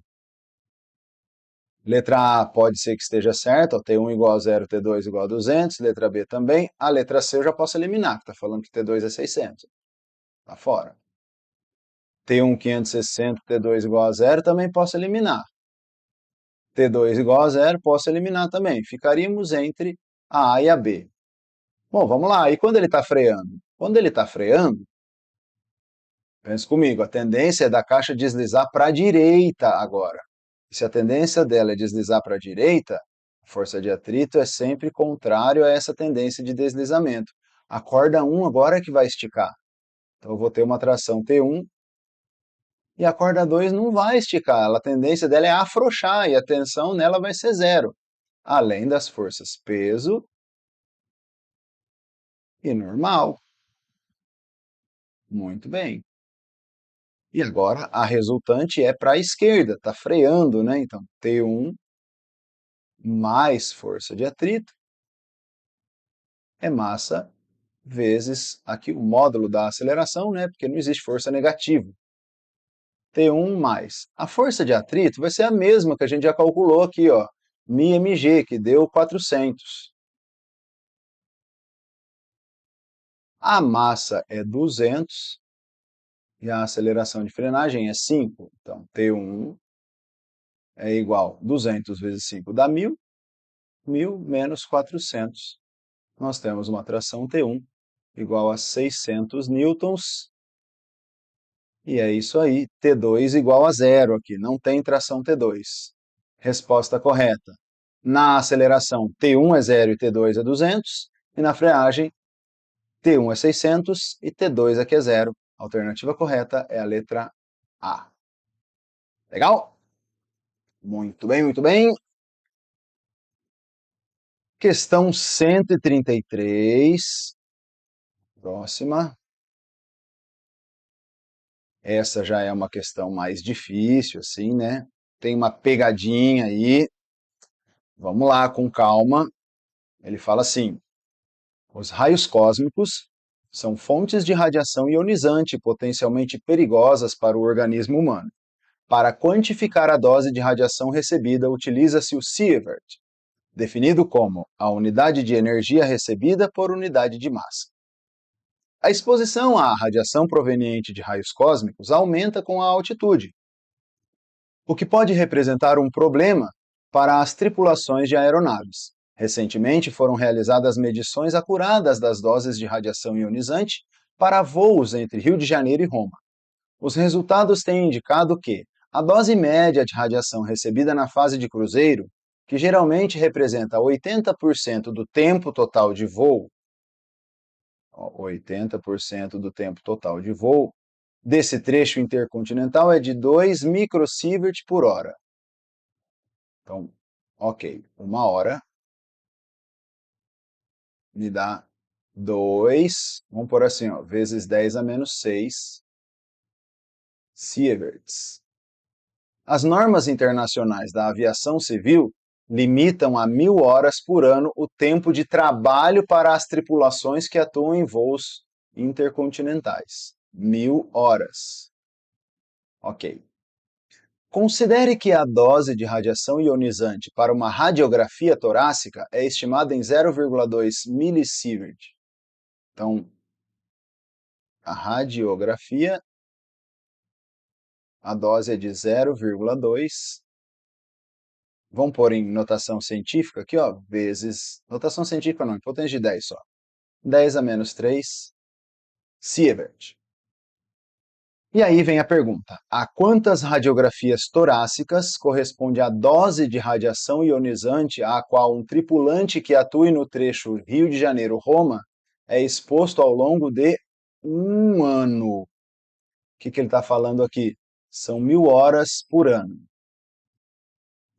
letra A pode ser que esteja certa, T1 igual a 0, T2 igual a 200, letra B também. A letra C eu já posso eliminar, que está falando que T2 é 600. Está fora. T1 560, T2 igual a 0, também posso eliminar. T2 igual a 0, posso eliminar também. Ficaríamos entre a A e a B. Bom, vamos lá. E quando ele está freando? Quando ele está freando, pense comigo, a tendência é da caixa deslizar para a direita agora. E se a tendência dela é deslizar para a direita, a força de atrito é sempre contrário a essa tendência de deslizamento. A corda 1 agora é que vai esticar. Então eu vou ter uma tração T1 e a corda 2 não vai esticar. A tendência dela é afrouxar e a tensão nela vai ser 0. Além das forças peso e normal. Muito bem. E agora a resultante é para a esquerda, está freando, né? Então T1 mais força de atrito é massa vezes aqui o módulo da aceleração, né? Porque não existe força negativa. T1 mais. A força de atrito vai ser a mesma que a gente já calculou aqui, ó, μmg, que deu 400. A massa é 200 e a aceleração de frenagem é 5. Então, T1 é igual a 200 vezes 5 dá 1.000, 1.000 menos 400. Nós temos uma tração T1 igual a 600 newtons. E é isso aí, T2 igual a 0 aqui, não tem tração T2. Resposta correta. Na aceleração, T1 é 0 e T2 é 200. E na frenagem, T1 é 600 e T2 aqui é 0. A alternativa correta é a letra A. Legal? Muito bem, muito bem. Questão 133. Próxima. Essa já é uma questão mais difícil, assim, né? Tem uma pegadinha aí. Vamos lá, com calma. Ele fala assim: os raios cósmicos são fontes de radiação ionizante potencialmente perigosas para o organismo humano. Para quantificar a dose de radiação recebida, utiliza-se o sievert, definido como a unidade de energia recebida por unidade de massa. A exposição à radiação proveniente de raios cósmicos aumenta com a altitude, o que pode representar um problema para as tripulações de aeronaves. Recentemente foram realizadas medições acuradas das doses de radiação ionizante para voos entre Rio de Janeiro e Roma. Os resultados têm indicado que a dose média de radiação recebida na fase de cruzeiro, que geralmente representa 80% do tempo total de voo, 80% do tempo total de voo, desse trecho intercontinental é de 2 microsievert por hora. Então, ok, 1 hora me dá 2, vamos por assim, ó, vezes 10 a menos 6 sieverts. As normas internacionais da aviação civil limitam a 1.000 horas por ano o tempo de trabalho para as tripulações que atuam em voos intercontinentais. 1.000 horas. Ok. Considere que a dose de radiação ionizante para uma radiografia torácica é estimada em 0,2 milisievert. Então, a radiografia, a dose é de 0,2. Vamos pôr em notação científica aqui, ó, vezes... Notação científica não, em potência de 10 só. 10 a menos 3 sievert. E aí vem a pergunta: a quantas radiografias torácicas corresponde a dose de radiação ionizante a qual um tripulante que atue no trecho Rio de Janeiro-Roma é exposto ao longo de 1 ano? O que ele está falando aqui? São 1.000 horas por ano.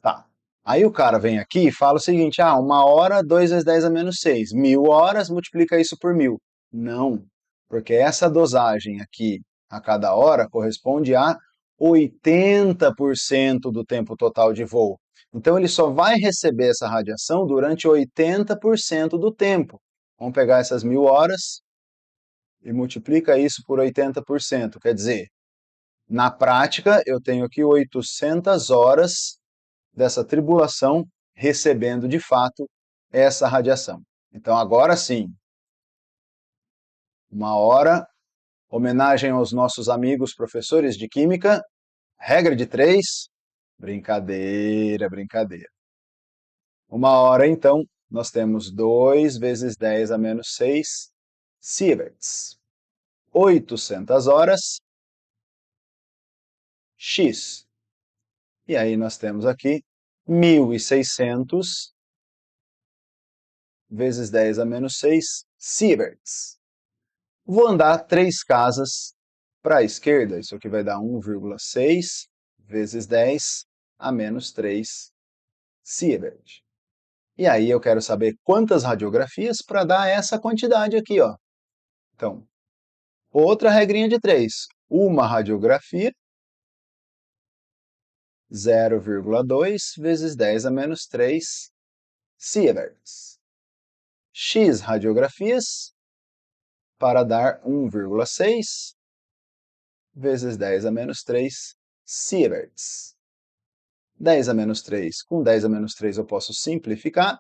Tá. Aí o cara vem aqui e fala o seguinte: 1 hora, 2 vezes 10 a menos 6. 1.000 horas, multiplica isso por 1.000. Não, porque essa dosagem aqui a cada hora corresponde a 80% do tempo total de voo. Então ele só vai receber essa radiação durante 80% do tempo. Vamos pegar essas 1.000 horas e multiplica isso por 80%. Quer dizer, na prática, eu tenho aqui 800 horas dessa tribulação recebendo de fato essa radiação. Então agora sim, 1 hora, homenagem aos nossos amigos professores de química, regra de 3, brincadeira, brincadeira. 1 hora então, nós temos 2 vezes 10 a menos 6 sieverts. 800 horas, x. E aí nós temos aqui 1.600 vezes 10 a menos 6 sieverts. Vou andar 3 casas para a esquerda, isso aqui vai dar 1,6 vezes 10 a menos 3 sievert. E aí eu quero saber quantas radiografias para dar essa quantidade aqui, ó. Então, outra regrinha de 3. Uma radiografia, 0,2 vezes 10 a menos 3 sieverts. X radiografias para dar 1,6 vezes 10 a menos 3 sieverts. 10 a menos 3 com 10 a menos 3 eu posso simplificar,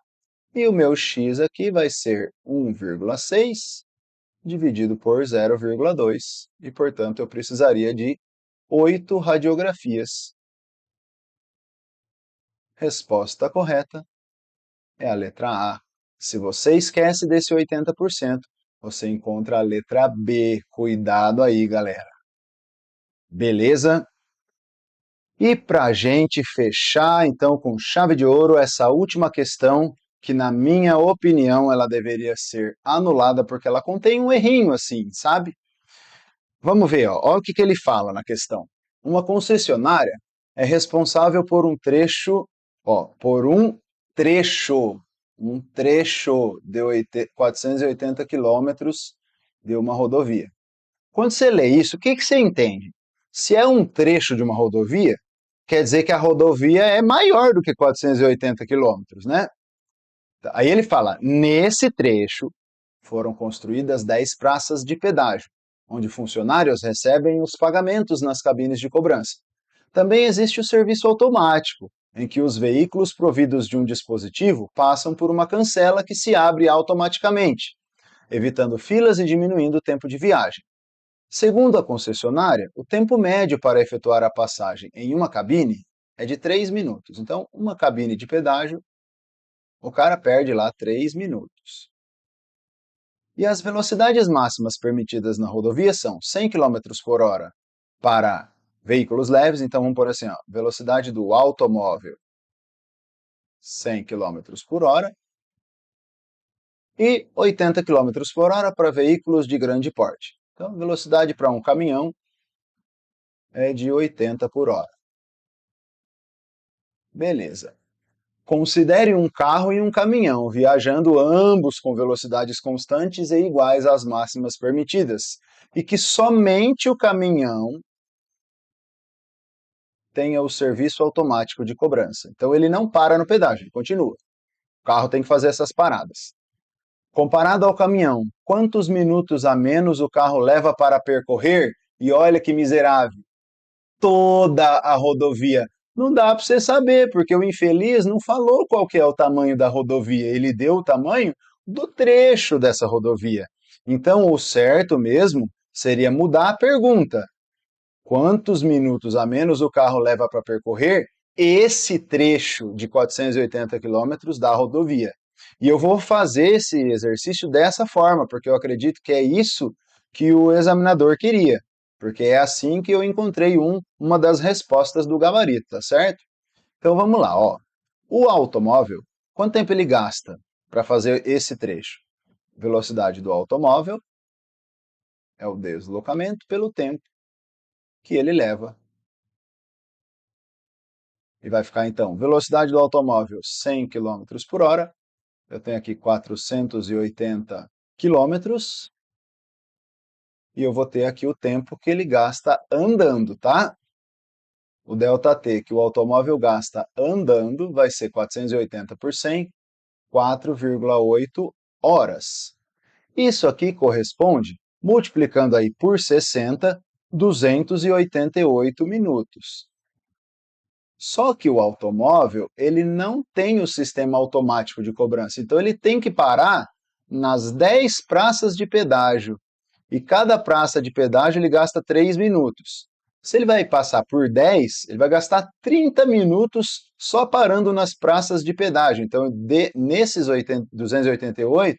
e o meu x aqui vai ser 1,6 dividido por 0,2, e portanto eu precisaria de 8 radiografias. Resposta correta é a letra A. Se você esquece desse 80%, você encontra a letra B. Cuidado aí, galera. Beleza? E para a gente fechar, então, com chave de ouro, essa última questão, que na minha opinião ela deveria ser anulada porque ela contém um errinho assim, sabe? Vamos ver, ó, ó o que ele fala na questão. Uma concessionária é responsável por um trecho, ó, por um trecho de 480 quilômetros de uma rodovia. Quando você lê isso, o que você entende? Se é um trecho de uma rodovia, quer dizer que a rodovia é maior do que 480 quilômetros, né? Aí ele fala, nesse trecho foram construídas 10 praças de pedágio, onde funcionários recebem os pagamentos nas cabines de cobrança. Também existe o serviço automático, em que os veículos providos de um dispositivo passam por uma cancela que se abre automaticamente, evitando filas e diminuindo o tempo de viagem. Segundo a concessionária, o tempo médio para efetuar a passagem em uma cabine é de 3 minutos. Então, uma cabine de pedágio, o cara perde lá 3 minutos. E as velocidades máximas permitidas na rodovia são 100 km por hora para veículos leves, então vamos por assim, ó, velocidade do automóvel, 100 km por hora, e 80 km por hora para veículos de grande porte. Então, velocidade para um caminhão é de 80 por hora. Beleza. Considere um carro e um caminhão, viajando ambos com velocidades constantes e iguais às máximas permitidas, e que somente o caminhão tenha o serviço automático de cobrança. Então ele não para no pedágio, ele continua. O carro tem que fazer essas paradas. Comparado ao caminhão, quantos minutos a menos o carro leva para percorrer? E olha que miserável, toda a rodovia. Não dá para você saber, porque o infeliz não falou qual que é o tamanho da rodovia, ele deu o tamanho do trecho dessa rodovia. Então, o certo mesmo seria mudar a pergunta. Quantos minutos a menos o carro leva para percorrer esse trecho de 480 quilômetros da rodovia? E eu vou fazer esse exercício dessa forma, porque eu acredito que é isso que o examinador queria, porque é assim que eu encontrei uma das respostas do gabarito, tá certo? Então vamos lá, ó. O automóvel, quanto tempo ele gasta para fazer esse trecho? Velocidade do automóvel é o deslocamento pelo tempo que ele leva. E vai ficar então, velocidade do automóvel 100 km por hora, eu tenho aqui 480 quilômetros, e eu vou ter aqui o tempo que ele gasta andando, tá? O ΔT que o automóvel gasta andando vai ser 480 por 100, 4,8 horas. Isso aqui corresponde, multiplicando aí por 60, 288 minutos. Só que o automóvel, ele não tem o sistema automático de cobrança, então ele tem que parar nas 10 praças de pedágio, e cada praça de pedágio ele gasta 3 minutos. Se ele vai passar por 10, ele vai gastar 30 minutos só parando nas praças de pedágio. Então, nesses 288,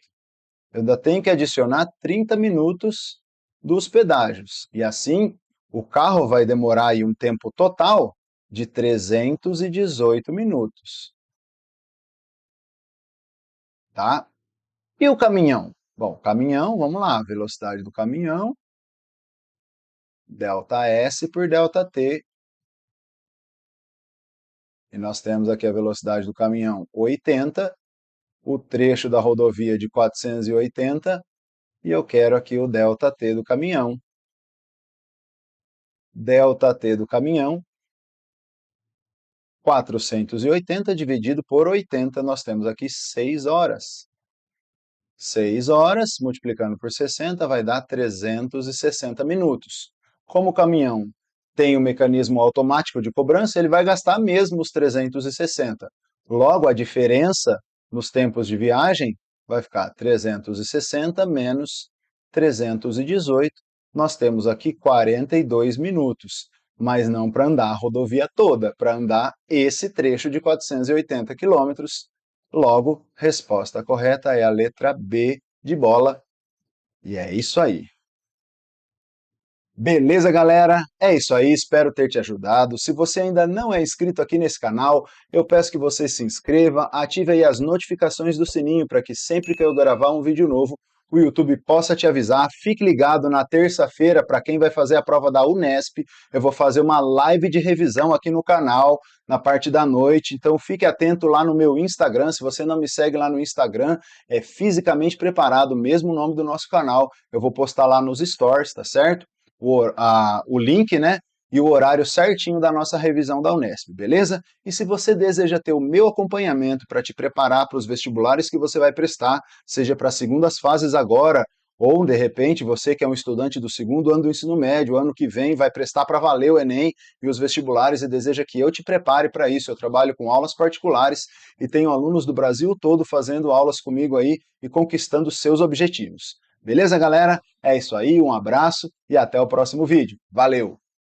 eu ainda tenho que adicionar 30 minutos dos pedágios. E assim, o carro vai demorar aí um tempo total de 318 minutos. Tá? E o caminhão? Bom, o caminhão, vamos lá, velocidade do caminhão, ΔS por ΔT. E nós temos aqui a velocidade do caminhão 80, o trecho da rodovia de 480, e eu quero aqui o ΔT do caminhão. ΔT do caminhão, 480 dividido por 80, nós temos aqui 6 horas. 6 horas, multiplicando por 60, vai dar 360 minutos. Como o caminhão tem o mecanismo automático de cobrança, ele vai gastar mesmo os 360. Logo, a diferença nos tempos de viagem vai ficar 360 menos 318. Nós temos aqui 42 minutos, mas não para andar a rodovia toda, para andar esse trecho de 480 quilômetros. Logo, resposta correta é a letra B de bola. E é isso aí. Beleza, galera? É isso aí, espero ter te ajudado. Se você ainda não é inscrito aqui nesse canal, eu peço que você se inscreva, ative aí as notificações do sininho para que sempre que eu gravar um vídeo novo, o YouTube possa te avisar. Fique ligado na terça-feira, para quem vai fazer a prova da Unesp, eu vou fazer uma live de revisão aqui no canal, na parte da noite, então fique atento lá no meu Instagram. Se você não me segue lá no Instagram, é Fisicamente Preparado, mesmo nome do nosso canal, eu vou postar lá nos stories, tá certo? O link, né? E o horário certinho da nossa revisão da Unesp, beleza? E se você deseja ter o meu acompanhamento para te preparar para os vestibulares que você vai prestar, seja para as segundas fases agora, ou de repente você que é um estudante do segundo ano do ensino médio, ano que vem vai prestar para valer o Enem e os vestibulares e deseja que eu te prepare para isso. Eu trabalho com aulas particulares e tenho alunos do Brasil todo fazendo aulas comigo aí e conquistando seus objetivos. Beleza, galera? É isso aí, um abraço e até o próximo vídeo. Valeu!